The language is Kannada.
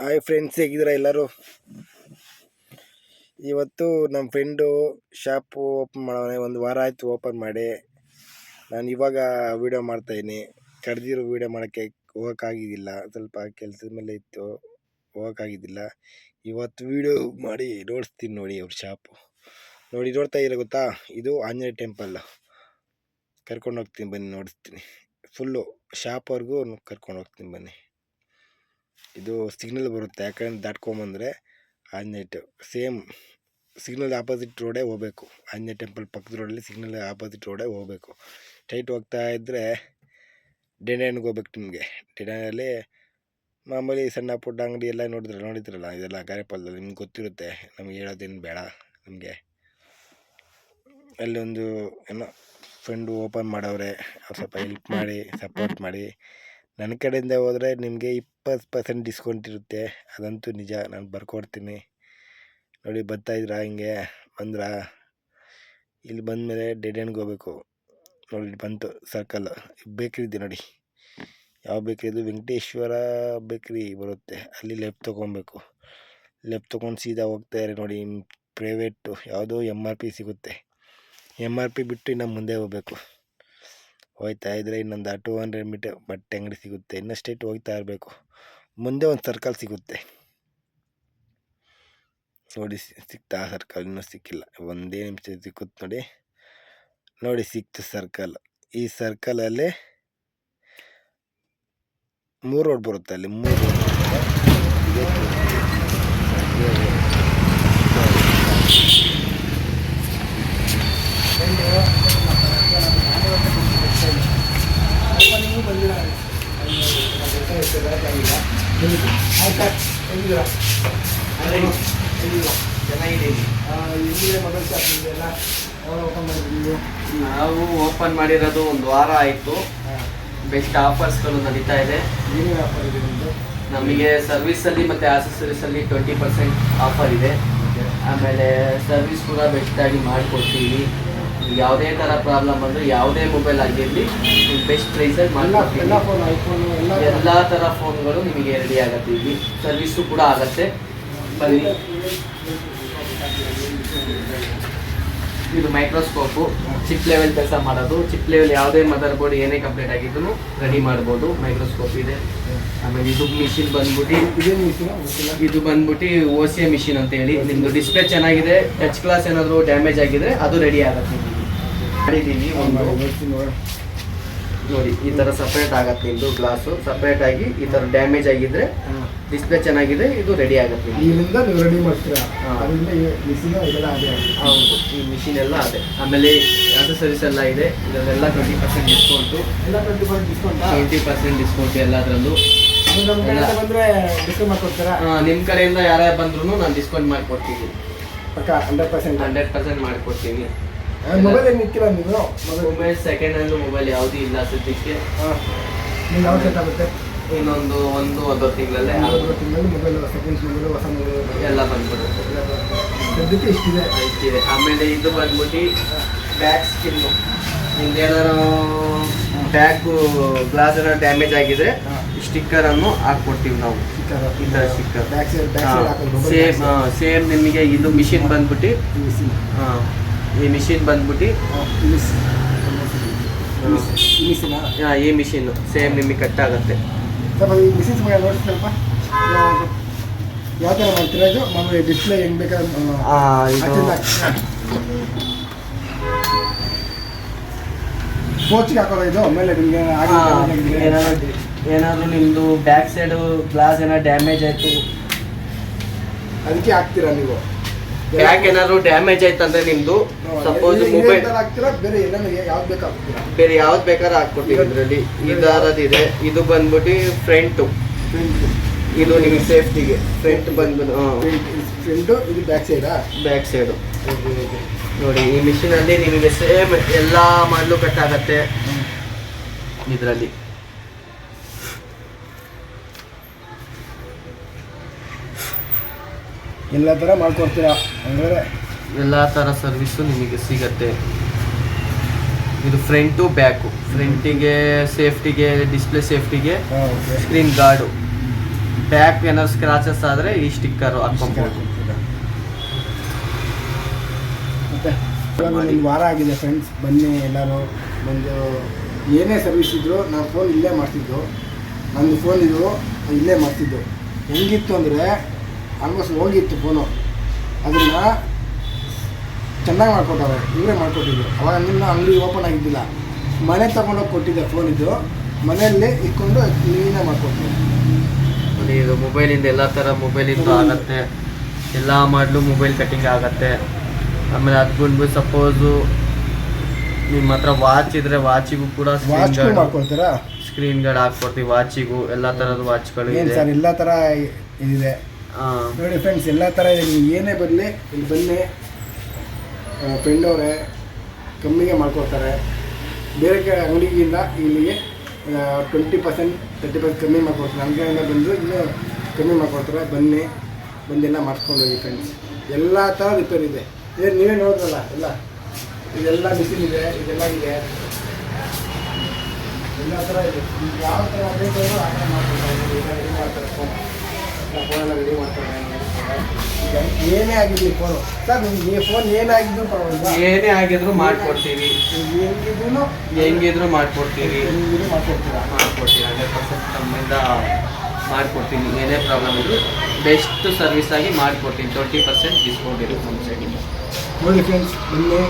ಹಾಯ್ ಫ್ರೆಂಡ್ಸ್, ಹೇಗಿದ್ದೀರಾ ಎಲ್ಲರೂ? ಇವತ್ತು ನಮ್ಮ ಫ್ರೆಂಡು ಶಾಪು ಓಪನ್ ಮಾಡೋನೆ. ಒಂದು ವಾರ ಆಯಿತು ಓಪನ್ ಮಾಡಿ. ನಾನು ಇವಾಗ ವೀಡಿಯೋ ಮಾಡ್ತಾಯಿದ್ದೀನಿ. ಕರೆದಿರೋ ವೀಡಿಯೋ ಮಾಡೋಕ್ಕೆ ಹೋಗೋಕ್ಕಾಗಿದ್ದಿಲ್ಲ, ಸ್ವಲ್ಪ ಕೆಲಸದ ಮೇಲೆ ಇತ್ತು, ಹೋಗೋಕ್ಕಾಗಿದ್ದಿಲ್ಲ. ಇವತ್ತು ವೀಡಿಯೋ ಮಾಡಿ ನೋಡಿಸ್ತೀನಿ ನೋಡಿ ಅವ್ರ ಶಾಪು. ನೋಡಿ, ನೋಡ್ತಾ ಇರೋ ಗೊತ್ತಾ, ಇದು ಆಂಜನೇಯ ಟೆಂಪಲ್. ಕರ್ಕೊಂಡು ಹೋಗ್ತೀನಿ ಬನ್ನಿ, ನೋಡಿಸ್ತೀನಿ. ಫುಲ್ಲು ಶಾಪ್ವರೆಗೂ ಕರ್ಕೊಂಡು ಹೋಗ್ತೀನಿ ಬನ್ನಿ. ಇದು ಸಿಗ್ನಲ್ ಬರುತ್ತೆ, ಯಾಕಂದ್ರೆ ದಾಟ್ಕೊಂಬಂದರೆ ಆಂಜನೇಯ ಸೇಮ್ ಸಿಗ್ನಲ್ ಆಪೋಸಿಟ್ ರೋಡೇ ಹೋಗಬೇಕು. ಆಂಜನೇಯ ಟೆಂಪಲ್ ಪಕ್ಕದ ರೋಡಲ್ಲಿ ಸಿಗ್ನಲ್ ಆಪೋಸಿಟ್ ರೋಡೇ ಹೋಗಬೇಕು. ಸ್ಟ್ರೈಟ್ ಹೋಗ್ತಾ ಇದ್ದರೆ ಡೆಡ್ ಎಂಡ್ಗೆ ಹೋಗ್ಬೇಕು. ನಿಮಗೆ ಡೆಡ್ ಎಂಡಲ್ಲಿ ಮಾಮೂಲಿ ಸಣ್ಣ ಪುಟ್ಟ ಅಂಗಡಿ ಎಲ್ಲ ನೋಡಿದ್ರಲ್ಲ, ಇದೆಲ್ಲ ಗಾರೆಪಾಲದಲ್ಲಿ ನಿಮ್ಗೆ ಗೊತ್ತಿರುತ್ತೆ, ನಮಗೆ ಹೇಳೋದೇನು ಬೇಡ. ನಿಮಗೆ ಅಲ್ಲೊಂದು ಏನೋ ಫ್ರೆಂಡು ಓಪನ್ ಮಾಡವ್ರೆ, ಅವ್ರು ಸ್ವಲ್ಪ ಹೆಲ್ಪ್ ಮಾಡಿ ಸಪೋರ್ಟ್ ಮಾಡಿ. ನನ್ನ ಕಡೆಯಿಂದ ಹೋದರೆ ನಿಮಗೆ 20% ಡಿಸ್ಕೌಂಟ್ ಇರುತ್ತೆ, ಅದಂತೂ ನಿಜ. ನಾನು ಬರ್ಕೊಡ್ತೀನಿ. ನೋಡಿ, ಬರ್ತಾಯಿದ್ರಾ? ಹಿಂಗೆ ಬಂದ್ರಾ? ಇಲ್ಲಿ ಬಂದಮೇಲೆ ಡೆಡ್ ಎಂಡ್ಗೆ ಹೋಗ್ಬೇಕು. ನೋಡಿ, ಬಂತು ಸರ್ಕಲ್. ಬೇಕ್ರಿ ಇದೆ ನೋಡಿ, ಯಾವ ಬೇಕ್ರಿ ಇದು? ವೆಂಕಟೇಶ್ವರ ಬೇಕ್ರಿ ಬರುತ್ತೆ. ಅಲ್ಲಿ ಲೆಫ್ಟ್ ತೊಗೊಬೇಕು. ಲೆಫ್ಟ್ ತೊಗೊಂಡು ಸೀದಾ ಹೋಗ್ತಾಯಿರಿ ನೋಡಿ. ಪ್ರೈವೇಟು ಯಾವುದೋ MRP ಸಿಗುತ್ತೆ. MRP ಬಿಟ್ಟು ಇನ್ನು ಮುಂದೆ ಹೋಗಬೇಕು. ಹೋಗ್ತಾ ಇದ್ದರೆ ಇನ್ನೊಂದು 200 ಮೀಟರ್ ಬಟ್ಟೆ ಅಂಗಡಿ ಸಿಗುತ್ತೆ. ಇನ್ನೂ ಸ್ಟ್ರೈಟ್ ಹೋಗ್ತಾ ಇರಬೇಕು. ಮುಂದೆ ಒಂದು ಸರ್ಕಲ್ ಸಿಗುತ್ತೆ ನೋಡಿ. ಸಿಗ್ತಾ ಸರ್ಕಲ್? ಇನ್ನೂ ಸಿಕ್ಕಿಲ್ಲ, ಒಂದೇ ನಿಮಿಷ ಸಿಕ್ಕುತ್ತೆ ನೋಡಿ. ನೋಡಿ, ಸಿಕ್ತು ಸರ್ಕಲ್. ಈ ಸರ್ಕಲಲ್ಲಿ 3 ರೋಡ್ ಬರುತ್ತೆ. ಅಲ್ಲಿ 3 ರೋಡ್ ನಾವು ಓಪನ್ ಮಾಡಿರೋದು ಒಂದು ವಾರ ಆಯಿತು. ಬೆಸ್ಟ್ ಆಫರ್ಸ್ಗಳು ನಡೀತಾ ಇದೆ. ನಮಗೆ ಸರ್ವಿಸಲ್ಲಿ ಮತ್ತು ಆಕ್ಸೆಸರೀಸಲ್ಲಿ 20% ಆಫರ್ ಇದೆ. ಆಮೇಲೆ ಸರ್ವಿಸ್ ಕೂಡ ಬೆಸ್ಟಾಗಿ ಮಾಡಿಕೊಡ್ತೀವಿ. ಯಾವುದೇ ಥರ ಪ್ರಾಬ್ಲಮ್ ಅಂದರೆ ಯಾವುದೇ ಮೊಬೈಲ್ ಆಗಿರಲಿ ಬೆಸ್ಟ್ ಪ್ರೈಸಲ್ಲಿ ಮಾಡಿಕೊಡ್ತೀವಿ. ಎಲ್ಲ ಥರ ಫೋನ್ಗಳು ನಿಮಗೆ ರೆಡಿ ಆಗುತ್ತೆ. ಇಲ್ಲಿ ಸರ್ವಿಸು ಕೂಡ ಆಗುತ್ತೆ. ಬನ್ನಿ. ಇದು ಮೈಕ್ರೋಸ್ಕೋಪು, ಚಿಪ್ ಲೆವೆಲ್ ಕೆಲಸ ಮಾಡೋದು. ಚಿಪ್ ಲೆವೆಲ್ ಯಾವುದೇ ಮದರ್ ಬೋರ್ಡ್ ಏನೇ ಕಂಪ್ಲೀಟ್ ಆಗಿದ್ರು ರೆಡಿ ಮಾಡ್ಬೋದು. ಮೈಕ್ರೋಸ್ಕೋಪ್ ಇದೆ. ಆಮೇಲೆ ಇದು ಮಿಷಿನ್ ಇದು ಬಂದ್ಬಿಟ್ಟು OCA ಮಿಷಿನ್ ಅಂತ ಹೇಳಿ. ನಿಮ್ಮದು ಡಿಸ್ಪ್ಲೇ ಚೆನ್ನಾಗಿದೆ, ಟಚ್ ಗ್ಲಾಸ್ ಏನಾದರೂ ಡ್ಯಾಮೇಜ್ ಆಗಿದ್ರೆ ಅದು ರೆಡಿ ಆಗುತ್ತೆ. ಮಾಡಿದ್ದೀವಿ ನೋಡಿ, ಈ ಥರ ಸಪ್ರೇಟ್ ಆಗುತ್ತೆ. ನಿಮ್ಮದು ಗ್ಲಾಸು ಸಪ್ರೇಟ್ ಆಗಿ ಈ ಥರ ಡ್ಯಾಮೇಜ್ ಆಗಿದ್ರೆ, ಡಿಸ್ಪ್ಲೇ ಚೆನ್ನಾಗಿದೆ, ಇದು ರೆಡಿ ಆಗುತ್ತೆ. ಇಲ್ಲಿಂದ ನೀವು ರೆಡಿ ಮಾಡ್ತೀರಾ? ಹೌದು, ಈ ಮಿಷಿನ್ ಎಲ್ಲ ಅದೇ. ಆಮೇಲೆ ಆಕ್ಸೆಸರೀಸ್ ಎಲ್ಲ ಇದೆ. ಇದರಲ್ಲೆಲ್ಲ 20% ಡಿಸ್ಕೌಂಟು. 20% ಡಿಸ್ಕೌಂಟ್ ಎಲ್ಲದರಲ್ಲೂ. ನಿಮ್ಮ ಕಡೆಯಿಂದ ಯಾರ್ಯಾರು ಬಂದ್ರೂ ನಾನು ಡಿಸ್ಕೌಂಟ್ ಮಾಡಿಕೊಡ್ತೀನಿ. 100% ಮಾಡಿಕೊಡ್ತೀನಿ. ಮೊಬೈಲ್ ಸೆಕೆಂಡ್ ಹ್ಯಾಂಡ್ ಮೊಬೈಲ್ ಯಾವುದೂ ಇಲ್ಲ ಸದ್ಯಕ್ಕೆ. ಇನ್ನೊಂದು 1-1.5 ತಿಂಗಳಲ್ಲೇ ಎಲ್ಲ ಬಂದ್ಬಿಡುತ್ತೆ. ಇಷ್ಟಿದೆ. ಆಮೇಲೆ ಇದು ಬಂದ್ಬಿಟ್ಟು ಬ್ಯಾಕ್ ಸ್ಕಿನ್ನು. ನಿಮ್ದೇನಾರು ಬ್ಯಾಕು ಗ್ಲಾಸ್ ಏನಾರು ಡ್ಯಾಮೇಜ್ ಆಗಿದ್ರೆ ಸ್ಟಿಕ್ಕರನ್ನು ಹಾಕ್ಕೊಡ್ತೀವಿ ನಾವು. ಈ ಥರ ಸ್ಟಿಕ್ಕರ್ ಸೇಮ್ ನಿಮಗೆ. ಇದು ಮಿಷಿನ್ ಬಂದ್ಬಿಟ್ಟು ಈ ಮಿಷಿನ್ ಬಂದ್ಬಿಟ್ಟು ಈ ಮಿಷಿನ್ನು ಸೇಮ್ ನಿಮಗೆ ಕಟ್ ಆಗುತ್ತೆ. ಯಾವ ಥರ ಮಾಡ್ತೀರಾ? ಇದು ಮಾಮೂಲಿ ಡಿಸ್ಪ್ಲೇ ಹೆಂಗೆ ಬೇಕಾದ್ರೆ ಕೋಚಿಗೆ ಹಾಕೋದು. ಇದು ಆಮೇಲೆ ನಿಮಗೆ ಏನಾದರೂ ನಿಮ್ಮದು ಬ್ಯಾಕ್ ಸೈಡು ಗ್ಲಾಸ್ ಏನಾದ್ರು ಡ್ಯಾಮೇಜ್ ಆಯಿತು, ಅದಕ್ಕೆ ಹಾಕ್ತೀರಾ ನೀವು? ಬ್ಯಾಕ್ ಏನಾದ್ರು ಡ್ಯಾಮೇಜ್ ಆಯ್ತಂದ್ರೆ ನಿಮ್ದು ಸಪೋಸ್ ಮೊಬೈಲ್ ಬೇರೆ ಯಾವ್ದು ಬೇಕಾದ್ರೆ ಹಾಕ್ಕೊಡ್ತೀವಿ. ಇದರಲ್ಲಿ ಇದರದಿದೆ. ಇದು ಬಂದ್ಬಿಟ್ಟು ಫ್ರಂಟು. ಇದು ನಿಮಗೆ ಸೇಫ್ಟಿಗೆ ಫ್ರಂಟ್ ಬಂದ್ಬಿಟ್ಟು ಇದು ಬ್ಯಾಕ್ ಸೈಡು ನೋಡಿ. ಈ ಮಿಷಿನಲ್ಲಿ ನಿಮಗೆ ಸೇಮ್ ಎಲ್ಲ ಮಾಡಲು ಕಟ್ ಆಗುತ್ತೆ. ಇದರಲ್ಲಿ ಎಲ್ಲ ಥರ ಮಾಡ್ಕೊಡ್ತೀರಾ? ಅಂದರೆ ಎಲ್ಲ ಥರ ಸರ್ವಿಸು ನಿಮಗೆ ಸಿಗತ್ತೆ. ಇದು ಫ್ರಂಟು ಬ್ಯಾಕು. ಫ್ರಂಟಿಗೆ ಸೇಫ್ಟಿಗೆ, ಡಿಸ್ಪ್ಲೇ ಸೇಫ್ಟಿಗೆ, ಸ್ಕ್ರೀನ್ ಗಾರ್ಡು ಬ್ಯಾಕ್ ಏನಾದ್ರು ಸ್ಕ್ರಾಚಸ್ ಆದರೆ ಈ ಸ್ಟಿಕ್ಕರ್ ಹಾಕ್ಕೊಬೋದು. ಮತ್ತು ಇವಾಗ ಒಂದು ವಾರ ಆಗಿದೆ ಫ್ರೆಂಡ್ಸ್. ಬನ್ನಿ ಎಲ್ಲರೂ ಒಂದು ಏನೇ ಸರ್ವಿಸ್ ಇದ್ದರೂ ನಾನು ಫೋನ್ ಇಲ್ಲೇ ಮಾಡ್ತಿದ್ದು. ನಂದು ಫೋನ್ ಇದು ಇಲ್ಲೇ ಮಾಡ್ತಿದ್ದು. ಹೆಂಗಿತ್ತು ಅಂದರೆ ಆಲ್ಮೋಸ್ಟ್ ಹೋಗಿತ್ತು ಫೋನು, ಅದನ್ನು ಚೆನ್ನಾಗಿ ಮಾಡಿಕೊಟ್ಟವ್ರೆ, ಇವರೇ ಮಾಡಿಕೊಟ್ಟಿದ್ರು. ಅವಾಗ ನಿನ್ನ ಅಂಗಡಿ ಓಪನ್ ಆಗಿದ್ದಿಲ್ಲ, ಮನೆ ತೊಗೊಂಡೋಗಿ ಕೊಟ್ಟಿದ್ದೆ ಫೋನ್. ಇದು ಮನೆಯಲ್ಲೇ ಇಟ್ಕೊಂಡು ಕ್ಲೀನಾಗಿ ಮಾಡಿಕೊಡ್ತೀನಿ. ನೋಡಿ ಇದು ಮೊಬೈಲಿಂದ ಎಲ್ಲ ಥರ ಮೊಬೈಲಿಂದ ಆಗುತ್ತೆ, ಎಲ್ಲ ಮಾಡಲು ಮೊಬೈಲ್ ಕಟ್ಟಿಂಗ್ ಆಗುತ್ತೆ. ಆಮೇಲೆ ಅದು ಬಂದ್ಬಿಟ್ಟು ಸಪೋಸು ನಿಮ್ಮ ಹತ್ರ ವಾಚ್ ಇದ್ರೆ ವಾಚಿಗೂ ಕೂಡ ಮಾಡ್ಕೊಳ್ತೀರಾ, ಸ್ಕ್ರೀನ್ ಗಾರ್ಡ್ ಹಾಕ್ಕೊಡ್ತೀವಿ. ವಾಚಿಗೂ ಎಲ್ಲ ಥರದ ವಾಚ್ಗಳು ಇದೆ ಸರ್, ಎಲ್ಲ ಥರ ಇದೆ ನೋಡಿ ಫ್ರೆಂಡ್ಸ್, ಎಲ್ಲ ಥರ ಇದೆ. ನೀವು ಏನೇ ಬರಲಿ ಇಲ್ಲಿ ಬನ್ನಿ, ಫ್ರೆಂಡ್ ಅವರೇ ಕಮ್ಮಿಗೆ ಮಾಡ್ಕೊಡ್ತಾರೆ. ಬೇರೆ ಅಂಗಡಿಗಿಂತ ಇಲ್ಲಿಗೆ 20% 30% ಕಮ್ಮಿ ಮಾಡ್ಕೊಡ್ತಾರೆ. ನಮ್ಮ ಕಡೆಯಿಂದ ಬಂದು ಇನ್ನೂ ಕಮ್ಮಿ ಮಾಡ್ಕೊಡ್ತಾರೆ. ಬನ್ನಿ, ಬಂದೆಲ್ಲ ಮಾಡಿಸ್ಕೊಂಡು ಹೋಗಿ ಫ್ರೆಂಡ್ಸ್. ಎಲ್ಲ ಥರ ರಿಪೇರ್ ಇದೆ. ಏನು ನೀವೇ ನೋಡಿದ್ರಲ್ಲ, ಎಲ್ಲ ಇದೆಲ್ಲ ಮಿಷಿನ್ ಇದೆ, ಇದೆಲ್ಲ ಇದೆ, ಎಲ್ಲ ಥರ ಇದೆ. ಯಾವ ಥರ ಬೇಕಾದರೂ ಆ ಥರ ಮಾಡ್ಕೊಡ್ತಾರೆ. ಈಗ ರೆಡಿ ಮಾಡ್ತಾರೆ ಫೋನೆಲ್ಲ ರೆಡಿ ಮಾಡ್ತಾರೆ. ಈಗ ಏನೇ ಆಗಿರಲಿ ಫೋನು ಸರ್, ನಿಮಗೆ ಫೋನ್ ಏನಾಗಿದ್ರು ಪರವಾಗಿಲ್ಲ, ಏನೇ ಆಗಿದ್ರು ಮಾಡ್ಕೊಡ್ತೀವಿ. ಹೆಂಗಿದ್ರು ಮಾಡ್ಕೊಡ್ತೀವಿ. 100% ನಮ್ಮಿಂದ ಮಾಡ್ಕೊಡ್ತೀನಿ. ಏನೇ ಪ್ರಾಬ್ಲಮ್ ಇದ್ರು ಬೆಸ್ಟ್ ಸರ್ವಿಸ್ ಆಗಿ ಮಾಡ್ಕೊಡ್ತೀನಿ. 20% ಡಿಸ್ಕೌಂಟ್ ಇರುತ್ತೆ ನಮ್ಮ ಸೈಡಿಂದ. ನೋಡಿ ಫ್ರೆಂಡ್ಸ್, ಬನ್ನಿ.